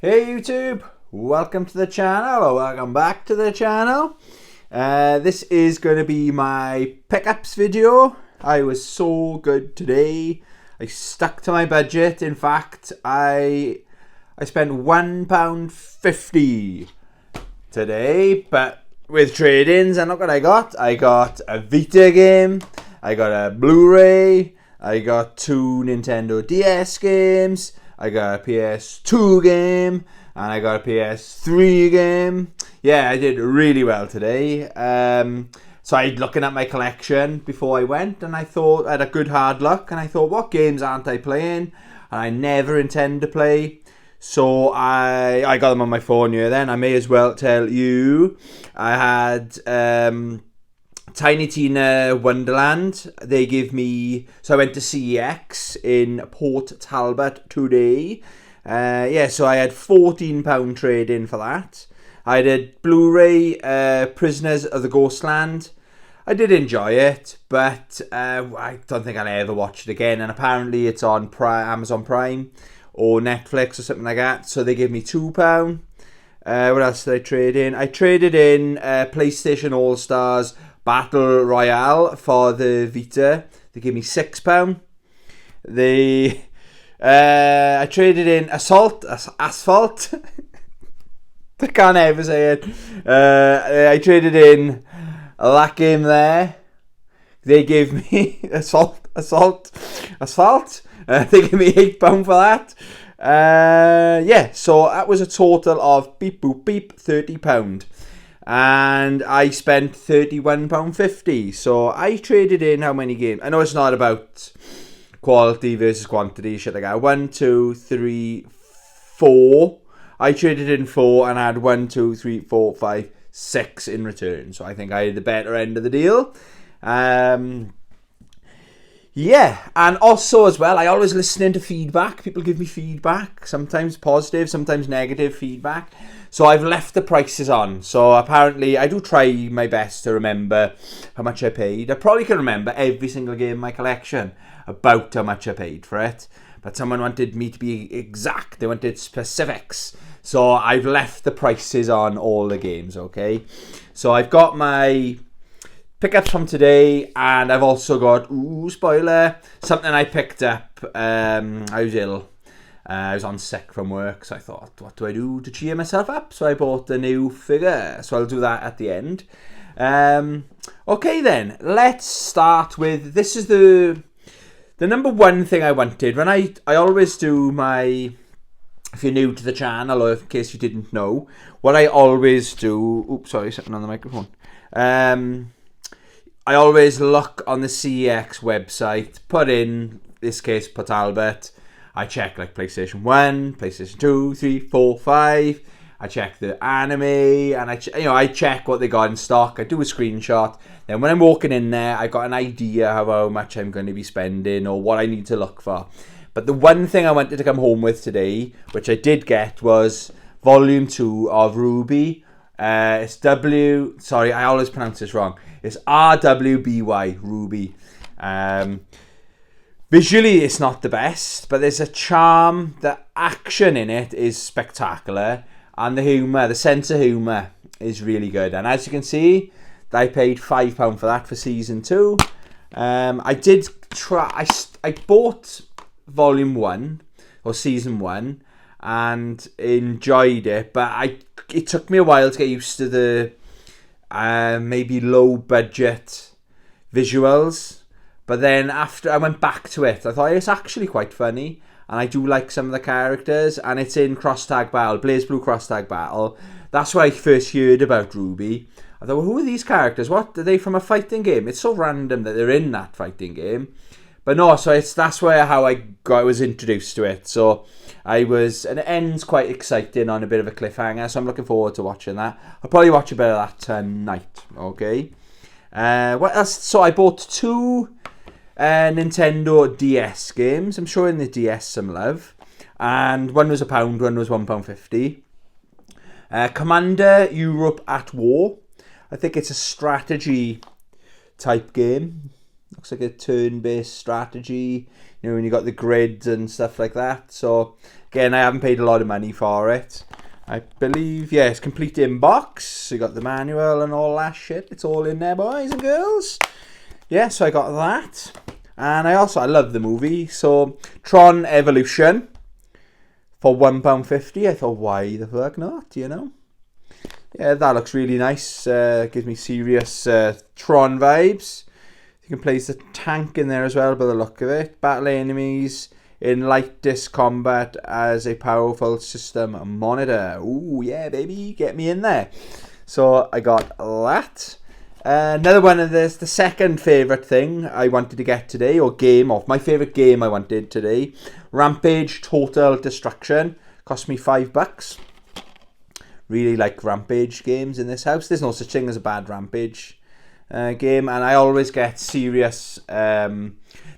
Hey YouTube, welcome to the channel, or welcome back to the channel. This is going to be my pickups video. I was so good today. I stuck to my budget. In fact, I spent £1.50 today, but with trade-ins, and look what I got. I got a Vita game, I got a Blu-ray, I got 2 Nintendo DS games, I got a PS2 game, and I got a PS3 game. Yeah, I did really well today. So I was looking at my collection before I went, and I thought I had a good hard look, and I thought, what games aren't I playing? And I never intend to play. So I got them on my phone here then. I may as well tell you. I had Tiny Tina Wonderland. They give me... So I went to CEX in Port Talbot today. So I had £14 trade-in for that. I did Blu-ray Prisoners of the Ghostland. I did enjoy it, but I don't think I'll ever watch it again. And apparently it's on Amazon Prime or Netflix or something like that. So they give me £2. What else did I trade in? I traded in PlayStation All-Stars Battle Royale for the Vita. They gave me £6. I traded in Asphalt. I can't ever say it. I traded in that game there. They gave me Asphalt. They gave me £8 for that. So that was a total of beep boop beep £30. And I spent £31.50. So I traded in how many games? I know it's not about quality versus quantity, shit like that. 1, 2, 3, 4. I traded in 4 and I had 1, 2, 3, 4, 5, 6 in return. So I think I had the better end of the deal. And also as well, I always listen to feedback. People give me feedback, sometimes positive, sometimes negative feedback. So I've left the prices on. So apparently I do try my best to remember how much I paid. I probably can remember every single game in my collection about how much I paid for it. But someone wanted me to be exact. They wanted specifics. So I've left the prices on all the games, okay? So I've got my pickups from today, and I've also got, spoiler, something I picked up. I was ill. I was on sick from work, so I thought, what do I do to cheer myself up? So I bought a new figure, so I'll do that at the end. Okay then, let's start with, this is the number one thing I wanted. When I always do my, if you're new to the channel, or in case you didn't know, what I always do, something on the microphone. I always look on the CEX website, put in, this case, Port Talbot. I check like PlayStation 1, PlayStation 2, 3, 4, 5. I check the anime, and I check what they got in stock. I do a screenshot. Then when I'm walking in there, I got an idea of how much I'm going to be spending or what I need to look for. But the one thing I wanted to come home with today, which I did get, was Volume 2 of Ruby. It's I always pronounce this wrong. It's RWBY, Ruby. Visually, it's not the best, but there's a charm. The action in it is spectacular. And the humour, the sense of humour is really good. And as you can see, I paid £5 for that for Season 2. I did try... I bought Volume 1, or Season 1, and enjoyed it. But it took me a while to get used to the maybe low-budget visuals. But then after I went back to it, I thought it's actually quite funny. And I do like some of the characters. And it's in Cross-Tag Battle, Blaze Blue Cross-Tag Battle. That's where I first heard about Ruby. I thought, well, who are these characters? What? Are they from a fighting game? It's so random that they're in that fighting game. But no, so that's how I was introduced to it. So and it ends quite exciting on a bit of a cliffhanger. So I'm looking forward to watching that. I'll probably watch a bit of that tonight. Okay. What else? So I bought 2 Nintendo DS games. I'm showing the DS some love. And one was £1, one was £1.50. Commander Europe at War. I think it's a strategy type game. Looks like a turn-based strategy. When you got the grids and stuff like that. So Again, I haven't paid a lot of money for it. I believe, yeah, it's complete in box. You got the manual and all that shit. It's all in there, boys and girls. Yeah, so I got that. And I love the movie. So, Tron Evolution for £1.50. I thought, why the fuck not, you know? Yeah, that looks really nice. Gives me serious Tron vibes. You can place the tank in there as well by the look of it. Battle enemies in light disc combat as a powerful system monitor. Ooh, yeah, baby, get me in there. So I got that. Another one of this, the second favourite thing I wanted to get today, or my favourite game I wanted today. Rampage Total Destruction. Cost me $5. Really like Rampage games in this house. There's no such thing as a bad Rampage game, and I always get serious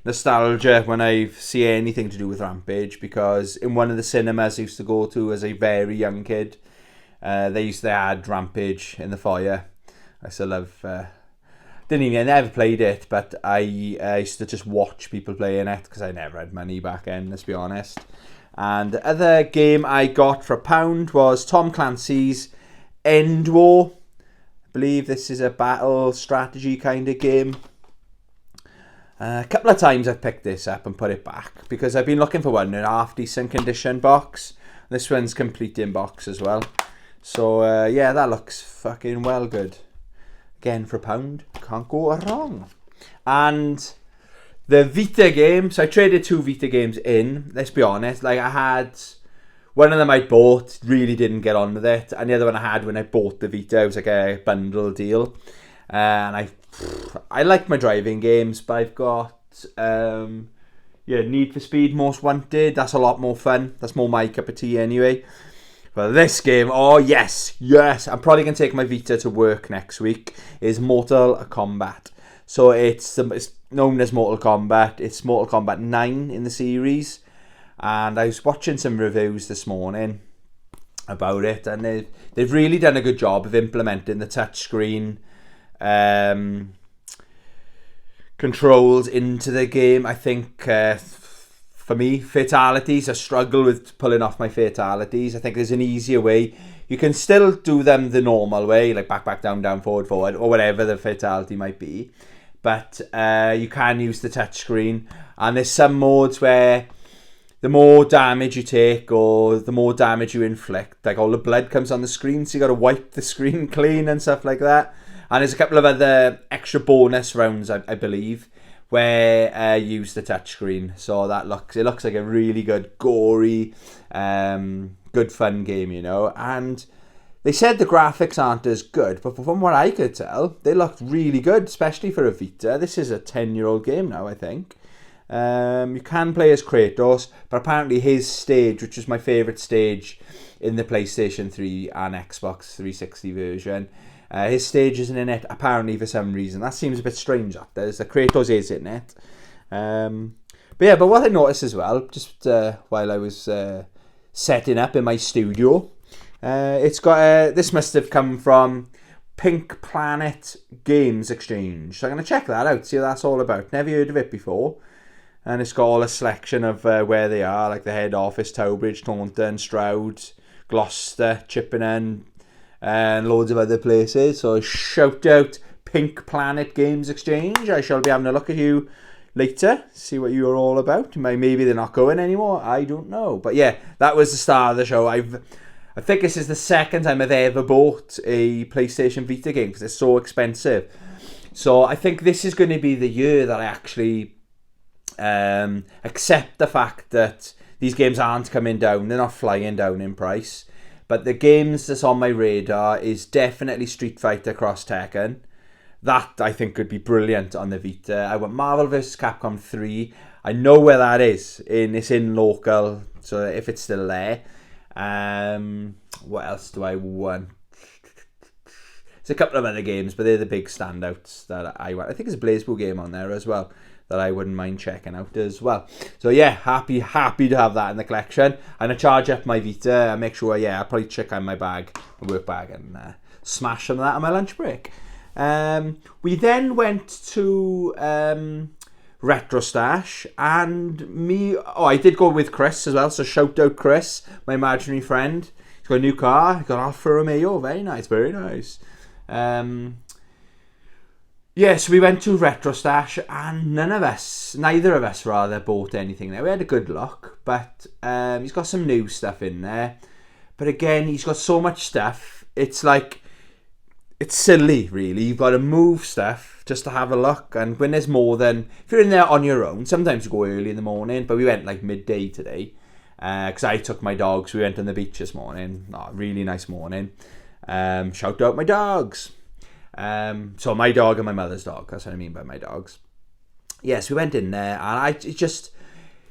nostalgia when I see anything to do with Rampage, because in one of the cinemas I used to go to as a very young kid, they had Rampage in the foyer. I still love. I never played it, but I used to just watch people playing it because I never had money back then, let's be honest. And the other game I got for £1 was Tom Clancy's End War. I believe this is a battle strategy kind of game. A couple of times I've picked this up and put it back because I've been looking for one in a half decent condition box. This one's complete in box as well. So yeah, that looks fucking well good. Again, for £1, can't go wrong. And the Vita game, so I traded 2 Vita games in, let's be honest. Like, I had one of them I bought, really didn't get on with it, and the other one I had when I bought the Vita, it was like a bundle deal. And I like my driving games, but I've got Need for Speed Most Wanted. That's a lot more fun. That's more my cup of tea anyway. But this game, oh yes, I'm probably going to take my Vita to work next week, is Mortal Kombat. So it's known as Mortal Kombat. It's Mortal Kombat 9 in the series. And I was watching some reviews this morning about it, and they've really done a good job of implementing the touchscreen controls into the game. I think for me, fatalities, I struggle with pulling off my fatalities. I think there's an easier way. You can still do them the normal way, like back, down, forward, or whatever the fatality might be. But you can use the touchscreen. And there's some modes where the more damage you take or the more damage you inflict, like all the blood comes on the screen, so you got to wipe the screen clean and stuff like that. And there's a couple of other extra bonus rounds, I believe, where you use the touchscreen. So it looks like a really good, gory, good fun game, you know. And they said the graphics aren't as good, but from what I could tell, they looked really good, especially for a Vita. This is a 10-year-old game now, I think. You can play as Kratos, but apparently his stage, which is my favourite stage in the PlayStation 3 and Xbox 360 version, his stage isn't in it, apparently, for some reason. That seems a bit strange, that does. The Kratos is in it. But what I noticed as well, just while I was setting up in my studio, it's got this must have come from Pink Planet Games Exchange. So I'm going to check that out, see what that's all about. Never heard of it before. And it's got all a selection of where they are, like the head office, Towbridge, Taunton, Stroud, Gloucester, Chippenham, and loads of other places. So shout out Pink Planet Games Exchange. I shall be having a look at you later, see what you're all about. Maybe they're not going anymore, I don't know. But yeah, that was the start of the show. I think this is the second time I've ever bought a PlayStation Vita game because it's so expensive. So I think this is going to be the year that I actually accept the fact that these games aren't coming down. They're not flying down in price. But the games that's on my radar is definitely Street Fighter Cross Tekken. That, I think, could be brilliant on the Vita. I want Marvel vs. Capcom 3. I know where that is. It's in local, so if it's still there. What else do I want? There's a couple of other games, but they're the big standouts that I want. I think there's a BlazBlue game on there as well that I wouldn't mind checking out as well. So yeah, happy to have that in the collection. I'm going to charge up my Vita and make sure, I'll probably check out my bag, my work bag, and smash some of that on my lunch break. We then went to Retro Stash, and me. Oh, I did go with Chris as well, so shout out Chris, my imaginary friend. He's got a new car. He got Alfa Romeo. Very nice, very nice. So we went to Retro Stash, and neither of us bought anything there. We had a good look, but he's got some new stuff in there. But again, he's got so much stuff. It's like, it's silly, really. You've got to move stuff just to have a look. And when there's more than, if you're in there on your own, sometimes you go early in the morning, but we went like midday today. Because I took my dogs. We went on the beach this morning. Oh, really nice morning. Shout out my dogs. So my dog and my mother's dog. That's what I mean by my dogs. Yes, we went in there, and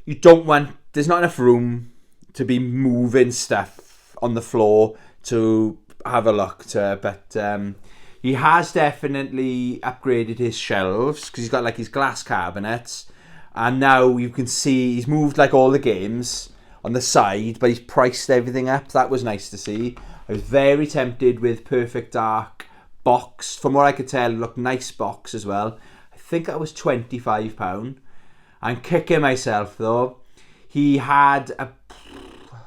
you don't want. There's not enough room to be moving stuff on the floor to have a look to. But he has definitely upgraded his shelves, because he's got like his glass cabinets, and now you can see he's moved like all the games on the side, but he's priced everything up. That was nice to see. I was very tempted with Perfect Dark box. From what I could tell, it looked nice box as well. I think that was £25. I'm kicking myself though. He had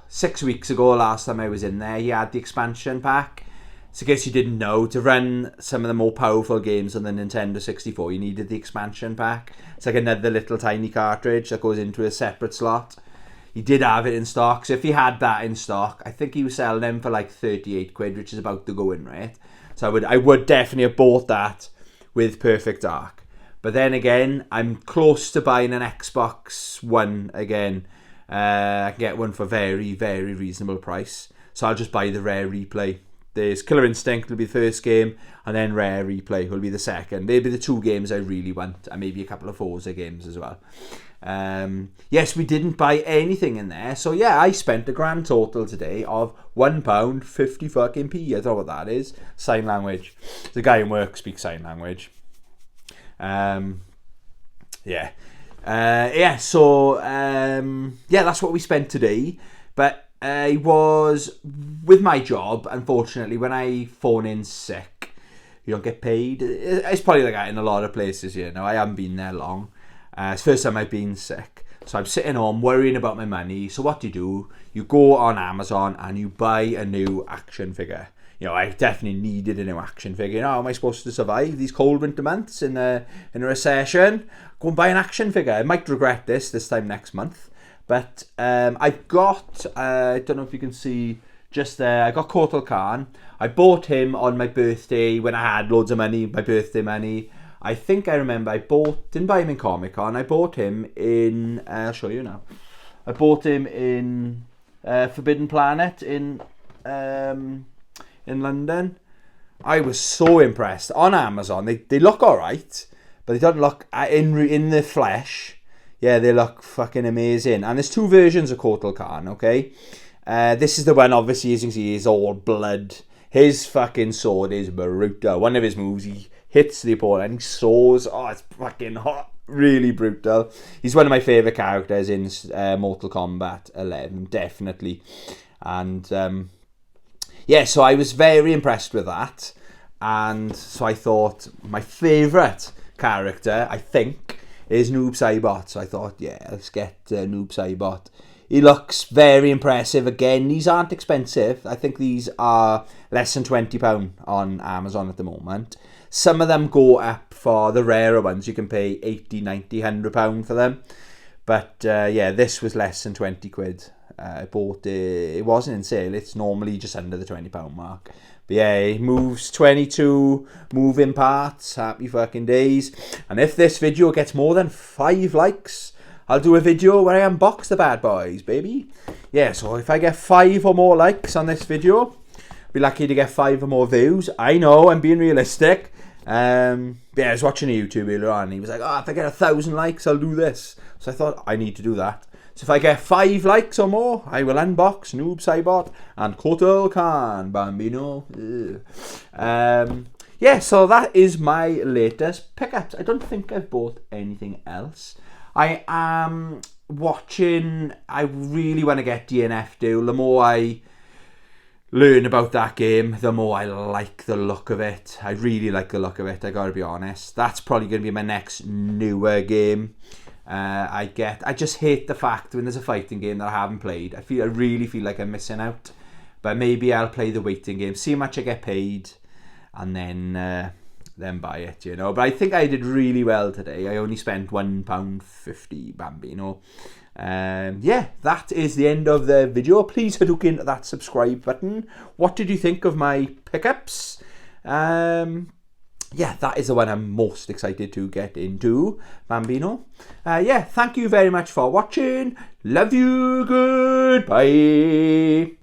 6 weeks ago, last time I was in there, he had the expansion pack. So in case you didn't know, to run some of the more powerful games on the Nintendo 64, you needed the expansion pack. It's like another little tiny cartridge that goes into a separate slot. He did have it in stock, so if he had that in stock, I think he was selling them for like 38 quid, which is about the going rate. So I would definitely have bought that with Perfect Dark. But then again, I'm close to buying an Xbox One again. I can get one for very, very reasonable price. So I'll just buy the Rare Replay. There's Killer Instinct will be the first game, and then Rare Replay will be the second. They'll be the two games I really want, and maybe a couple of Forza games as well. Yes, we didn't buy anything in there. So yeah, I spent a grand total today of £1.50 fucking p. I don't know what that is. Sign language. The guy in work speaks sign language. That's what we spent today. But it was with my job, unfortunately, when I phone in sick, you don't get paid. It's probably like that in a lot of places, you know. I haven't been there long. It's the first time I've been sick. So I'm sitting home worrying about my money. So what do? You go on Amazon and you buy a new action figure. You know, I definitely needed a new action figure. You know, how am I supposed to survive these cold winter months in a recession? Go and buy an action figure. I might regret this time next month. But I've got, I don't know if you can see just there, I got Kotal Khan. I bought him on my birthday when I had loads of money, my birthday money. I think I remember didn't buy him in Comic-Con. I bought him in, I'll show you now. I bought him in Forbidden Planet in London. I was so impressed. On Amazon, they look alright, but they don't look, in the flesh, yeah, they look fucking amazing. And there's two versions of Kotal Khan, okay? This is the one, obviously, as you can see, is all blood. His fucking sword is brutal. One of his moves, he hits the opponent and he saws. Oh, it's fucking hot. Really brutal. He's one of my favourite characters in Mortal Kombat 11, definitely. And, so I was very impressed with that. And so I thought my favourite character, I think, is Noob Saibot. So I thought, yeah, let's get Noob Saibot. He looks very impressive. Again, these aren't expensive. I think these are less than £20 on Amazon at the moment. Some of them go up for the rarer ones. You can pay 80, 90, £100 for them. But this was less than 20 quid. I bought it. It wasn't in sale. It's normally just under the £20 mark. But yeah, he moves 22 moving parts. Happy fucking days. And if this video gets more than 5 likes, I'll do a video where I unbox the bad boys, baby. Yeah, so if I get 5 or more likes on this video, I'll be lucky to get 5 or more views. I know, I'm being realistic. I was watching a YouTube earlier on, and he was like, if I get 1,000 likes, I'll do this. So I thought, I need to do that. So if I get 5 likes or more, I will unbox Noob Saibot and Kotal Khan, Bambino. So that is my latest pickups. I don't think I've bought anything else. I am watching, I really want to get DNF Duel. The more I learn about that game, the more I like the look of it. I really like the look of it, I gotta be honest. That's probably going to be my next newer game. I just hate the fact when there's a fighting game that I haven't played. I really feel like I'm missing out. But maybe I'll play the waiting game, see how much I get paid, and then buy it, you know. But I think I did really well today. I only spent £1.50, Bambino. Yeah, that is the end of the video. Please hit into that subscribe button. What did you think of my pickups? Yeah, that is the one I'm most excited to get into, Bambino. Yeah, thank you very much for watching. Love you. Goodbye.